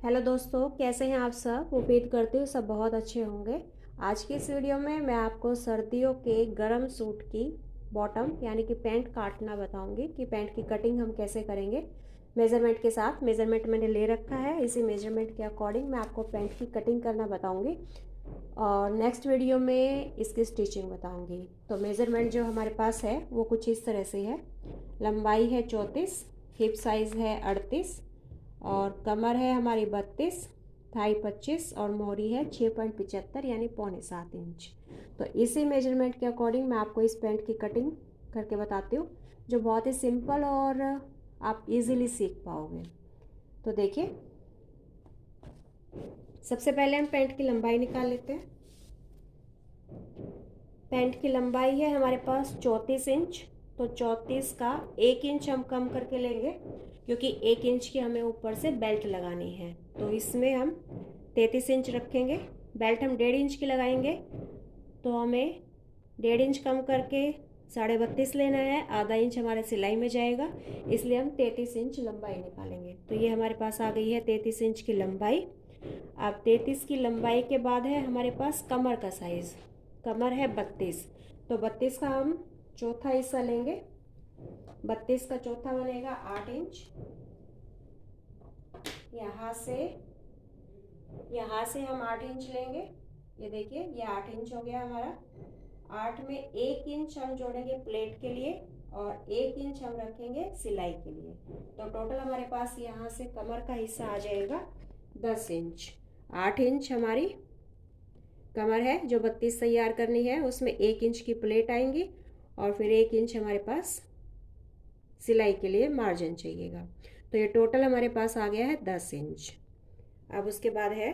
Hello दोस्तों, कैसे हैं आप सब। उम्मीद करती हूँ सब बहुत अच्छे होंगे। आज की इस वीडियो में मैं आपको सर्दियों के गर्म सूट की बॉटम यानी कि पैंट काटना बताऊंगी कि पैंट की कटिंग हम कैसे करेंगे। मेज़रमेंट के साथ मेज़रमेंट मैंने ले रखा है, इसी मेज़रमेंट के अकॉर्डिंग मैं आपको पैंट की कटिंग करना बताऊँगी और नेक्स्ट वीडियो में इसकी स्टिचिंग बताऊँगी। तो मेज़रमेंट जो हमारे पास है वो कुछ इस तरह से है। लंबाई है 34, हिप साइज़ है 38 और कमर है हमारी 32, थाई 25 और मोहरी है 6.75 यानी 6.25 इंच। तो इसी मेजरमेंट के अकॉर्डिंग मैं आपको इस पैंट की कटिंग करके बताती हूँ, जो बहुत ही सिंपल और आप इजीली सीख पाओगे। तो देखिए, सबसे पहले हम पैंट की लंबाई निकाल लेते हैं। पैंट की लंबाई है हमारे पास 34 इंच। तो 34 का 1 इंच हम कम करके लेंगे, क्योंकि 1 इंच की हमें ऊपर से बेल्ट लगानी है। तो इसमें हम 33 इंच रखेंगे। बेल्ट हम 1.5 इंच की लगाएंगे, तो हमें 1.5 इंच कम करके 32.5 लेना है। आधा इंच हमारे सिलाई में जाएगा, इसलिए हम 33 इंच लंबाई निकालेंगे। तो ये हमारे पास आ गई है 33 इंच की लंबाई। अब 33 की लंबाई के बाद है हमारे पास कमर का साइज़। कमर है 32, तो 32 का हम चौथा हिस्सा लेंगे। 32 का चौथा बनेगा 8 इंच। यहाँ से हम 8 इंच लेंगे। ये देखिए, ये 8 इंच हो गया हमारा। 8 में 1 इंच हम जोड़ेंगे प्लेट के लिए और 1 इंच हम रखेंगे सिलाई के लिए। तो टोटल हमारे पास यहाँ से कमर का हिस्सा आ जाएगा 10 इंच। 8 इंच हमारी कमर है जो 32 तैयार करनी है, उसमें 1 इंच की प्लेट आएंगी और फिर 1 इंच हमारे पास सिलाई के लिए मार्जिन चाहिएगा। तो ये टोटल हमारे पास आ गया है 10 इंच। अब उसके बाद है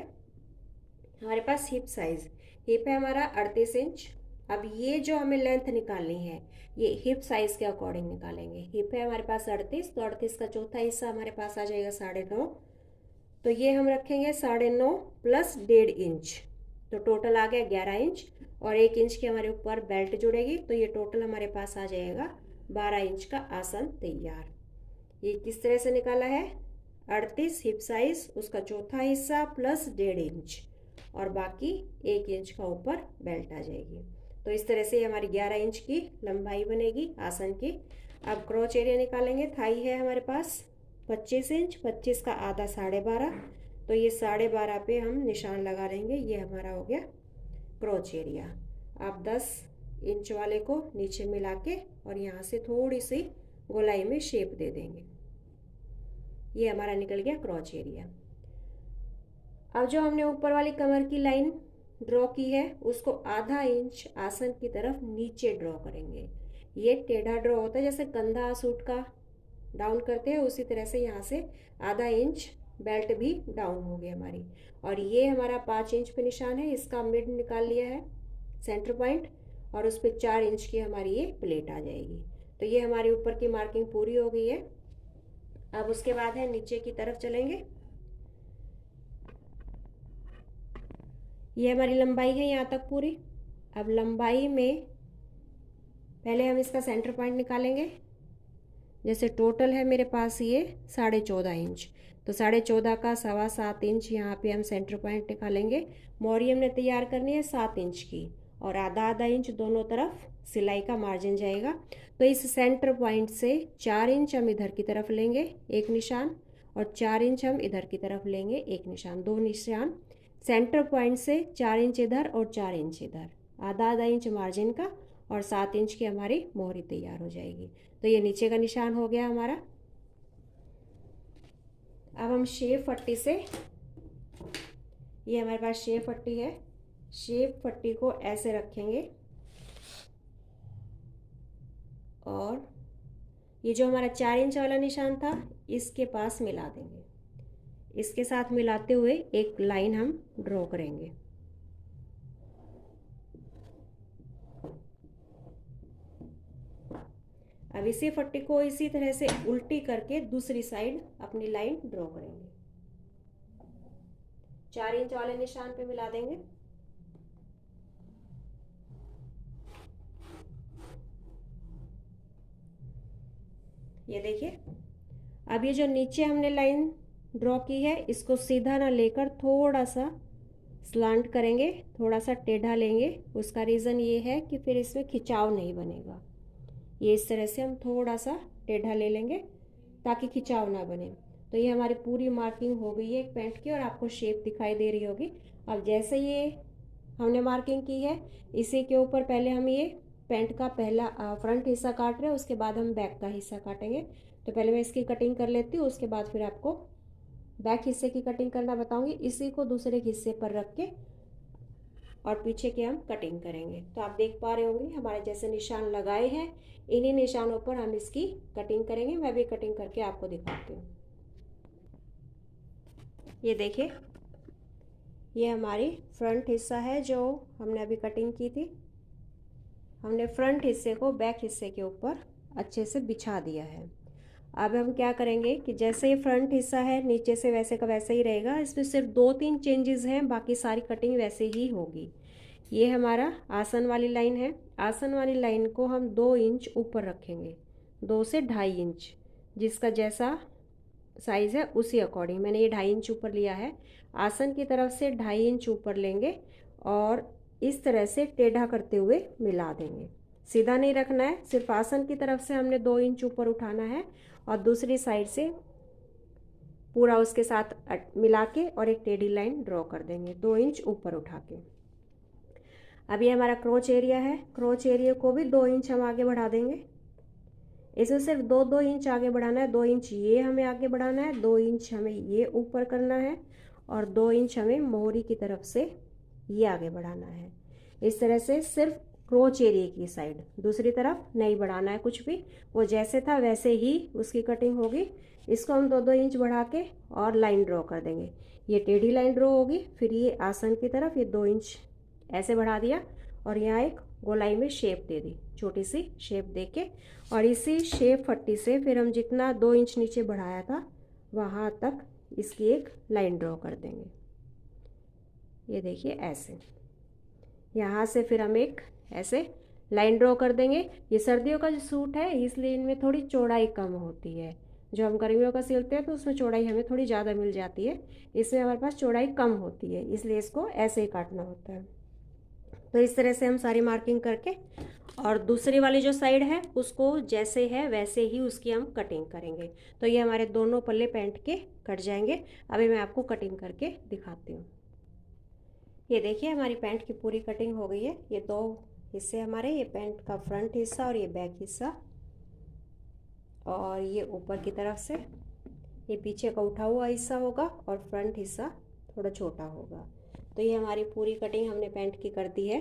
हमारे पास हिप साइज़। हिप है हमारा 38 इंच। अब ये जो हमें लेंथ निकालनी है, ये हिप साइज़ के अकॉर्डिंग निकालेंगे। हिप है हमारे पास 38, तो 38 का चौथा हिस्सा हमारे पास आ जाएगा 9.5। तो ये हम रखेंगे 9.5 प्लस 1.5 इंच, तो टोटल आ गया 11 इंच। और 1 इंच की हमारे ऊपर बेल्ट जुड़ेगी, तो ये टोटल हमारे पास आ जाएगा 12 इंच का आसन तैयार। ये किस तरह से निकाला है? 38 हिप साइज, उसका चौथा हिस्सा प्लस 1.5 इंच और बाकी 1 इंच का ऊपर बेल्ट आ जाएगी। तो इस तरह से हमारी 11 इंच की लंबाई बनेगी आसन की। अब क्रॉच एरिया निकालेंगे। थाई है हमारे पास 25 इंच, 25 का आधा 12.5, तो ये 12.5 पे हम निशान लगा लेंगे। ये हमारा हो गया क्रॉच एरिया। आप 10 इंच वाले को नीचे मिला के और यहाँ से थोड़ी सी गोलाई में शेप दे देंगे। ये हमारा निकल गया क्रॉच एरिया। अब जो हमने ऊपर वाली कमर की लाइन ड्रॉ की है, उसको आधा इंच आसन की तरफ नीचे ड्रॉ करेंगे। ये टेढ़ा ड्रॉ होता है, जैसे कंधा सूट का डाउन करते हैं, उसी तरह से यहाँ से आधा इंच बेल्ट भी डाउन हो गई हमारी। और ये हमारा 5 इंच पे निशान है, इसका मिड निकाल लिया है सेंटर पॉइंट, और उस पर 4 इंच की हमारी ये प्लेट आ जाएगी। तो ये हमारी ऊपर की मार्किंग पूरी हो गई है। अब उसके बाद है नीचे की तरफ चलेंगे। ये हमारी लंबाई है यहाँ तक पूरी। अब लंबाई में पहले हम इसका सेंटर पॉइंट निकालेंगे। जैसे टोटल है मेरे पास ये 14.5 इंच, तो 14.5 का 7.25 इंच यहाँ पे हम सेंटर पॉइंट निकालेंगे। मोहरी हमने तैयार करनी है 7 इंच की और आधा आधा इंच दोनों तरफ सिलाई का मार्जिन जाएगा। तो इस सेंटर पॉइंट से 4 इंच हम इधर की तरफ लेंगे एक निशान, और 4 इंच हम इधर की तरफ लेंगे एक निशान, दो निशान। सेंटर पॉइंट से 4 इंच इधर और 4 इंच इधर, आधा आधा इंच मार्जिन का, और 7 इंच की हमारी मोहरी तैयार हो जाएगी। तो ये नीचे का निशान हो गया हमारा। अब हम शेप पट्टी से, ये हमारे पास शेप पट्टी है, शेप पट्टी को ऐसे रखेंगे और ये जो हमारा 4 इंच वाला निशान था इसके पास मिला देंगे। इसके साथ मिलाते हुए एक लाइन हम ड्रॉ करेंगे। अब इसी पट्टी को इसी तरह से उल्टी करके दूसरी साइड अपनी लाइन ड्रॉ करेंगे। 4 इंच वाले निशान पे मिला देंगे। ये देखिए, अब ये जो नीचे हमने लाइन ड्रॉ की है, इसको सीधा ना लेकर थोड़ा सा स्लांट करेंगे, थोड़ा सा टेढ़ा लेंगे। उसका रीज़न ये है कि फिर इसमें खिंचाव नहीं बनेगा। ये इस तरह से हम थोड़ा सा टेढ़ा ले लेंगे ताकि खिंचाव ना बने। तो ये हमारी पूरी मार्किंग हो गई है एक पैंट की और आपको शेप दिखाई दे रही होगी। अब जैसे ये हमने मार्किंग की है, इसी के ऊपर पहले हम ये पैंट का पहला फ्रंट हिस्सा काट रहे हैं, उसके बाद हम बैक का हिस्सा काटेंगे। तो पहले मैं इसकी कटिंग कर लेती हूँ, उसके बाद फिर आपको बैक हिस्से की कटिंग करना बताऊंगी। इसी को दूसरे हिस्से पर रख के और पीछे के हम कटिंग करेंगे। तो आप देख पा रहे होंगे हमारे जैसे निशान लगाए हैं, इन्हीं निशानों पर हम इसकी कटिंग करेंगे। मैं भी कटिंग करके आपको दिखाती हूँ। ये देखिए, ये हमारी फ्रंट हिस्सा है जो हमने अभी कटिंग की थी। हमने फ्रंट हिस्से को बैक हिस्से के ऊपर अच्छे से बिछा दिया है। अब हम क्या करेंगे कि जैसे ये फ्रंट हिस्सा है नीचे से वैसे का वैसे ही रहेगा, इसमें सिर्फ 2-3 चेंजेस हैं, बाकी सारी कटिंग वैसे ही होगी। ये हमारा आसन वाली लाइन है। आसन वाली लाइन को हम 2 इंच ऊपर रखेंगे, 2 से 2.5 इंच, जिसका जैसा साइज़ है उसी अकॉर्डिंग मैंने ये 2.5 इंच ऊपर लिया है। आसन की तरफ से 2.5 इंच ऊपर लेंगे और इस तरह से टेढ़ा करते हुए मिला देंगे। सीधा नहीं रखना है, सिर्फ आसन की तरफ से हमने 2 इंच ऊपर उठाना है और दूसरी साइड से पूरा उसके साथ मिला के और एक टेढ़ी लाइन ड्रॉ कर देंगे 2 इंच ऊपर उठा के। अब ये हमारा क्रोच एरिया है, क्रोच एरिया को भी 2 इंच हम आगे बढ़ा देंगे। इसमें सिर्फ 2-2 इंच आगे बढ़ाना है। 2 इंच ये हमें आगे बढ़ाना है, 2 इंच हमें ये ऊपर करना है और 2 इंच हमें मोहरी की तरफ से ये आगे बढ़ाना है। इस तरह से सिर्फ क्रोच एरिया की साइड, दूसरी तरफ नहीं बढ़ाना है कुछ भी, वो जैसे था वैसे ही उसकी कटिंग होगी। इसको हम 2-2 इंच बढ़ा के और लाइन ड्रॉ कर देंगे। ये टेढ़ी लाइन ड्रॉ होगी, फिर ये आसन की तरफ ये 2 इंच ऐसे बढ़ा दिया और यहाँ एक गोलाई में शेप दे दी, छोटी सी शेप दे के, और इसी शेप पट्टी से फिर हम जितना 2 इंच नीचे बढ़ाया था वहाँ तक इसकी एक लाइन ड्रॉ कर देंगे। ये देखिए ऐसे, यहाँ से फिर हम एक ऐसे लाइन ड्रॉ कर देंगे। ये सर्दियों का जो सूट है इसलिए इनमें थोड़ी चौड़ाई कम होती है। जो हम गर्मियों का सिलते हैं तो उसमें चौड़ाई हमें थोड़ी ज़्यादा मिल जाती है, इसमें हमारे पास चौड़ाई कम होती है, इसलिए इसको ऐसे ही काटना होता है। तो इस तरह से हम सारी मार्किंग करके और दूसरी वाली जो साइड है उसको जैसे है वैसे ही उसकी हम कटिंग करेंगे। तो ये हमारे दोनों पल्ले पैंट के कट जाएंगे। अभी मैं आपको कटिंग करके दिखाती हूँ। ये देखिए हमारी पैंट की पूरी कटिंग हो गई है। ये 2 हिस्से हमारे, ये पैंट का फ्रंट हिस्सा और ये बैक हिस्सा, और ये ऊपर की तरफ से ये पीछे का उठा हुआ हिस्सा होगा और फ्रंट हिस्सा थोड़ा छोटा होगा। तो ये हमारी पूरी कटिंग हमने पैंट की कर दी है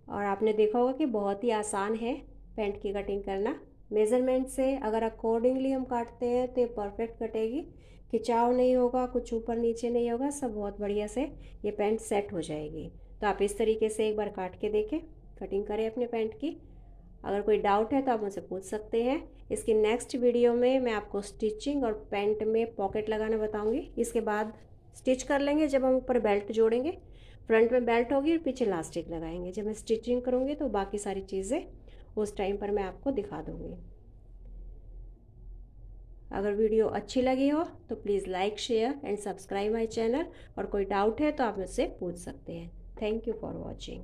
और आपने देखा होगा कि बहुत ही आसान है पैंट की कटिंग करना। मेज़रमेंट से अगर अकॉर्डिंगली हम काटते हैं तो ये परफेक्ट कटेगी, खिंचाव नहीं होगा, कुछ ऊपर नीचे नहीं होगा, सब बहुत बढ़िया से ये पैंट सेट हो जाएगी। तो आप इस तरीके से एक बार काट के देखें, कटिंग करें अपने पैंट की। अगर कोई डाउट है तो आप मुझसे पूछ सकते हैं। इसकी नेक्स्ट वीडियो में मैं आपको स्टिचिंग और पैंट में पॉकेट लगाना बताऊँगी। इसके बाद स्टिच कर लेंगे जब हम ऊपर बेल्ट जोड़ेंगे, फ्रंट में बेल्ट होगी और पीछे इलास्टिक लगाएंगे। जब मैं स्टिचिंग करूँगी तो बाकी सारी चीज़ें उस टाइम पर मैं आपको दिखा दूँगी। अगर वीडियो अच्छी लगी हो तो please like, share and subscribe my channel, और कोई डाउट है तो आप मुझसे पूछ सकते हैं। Thank you for watching.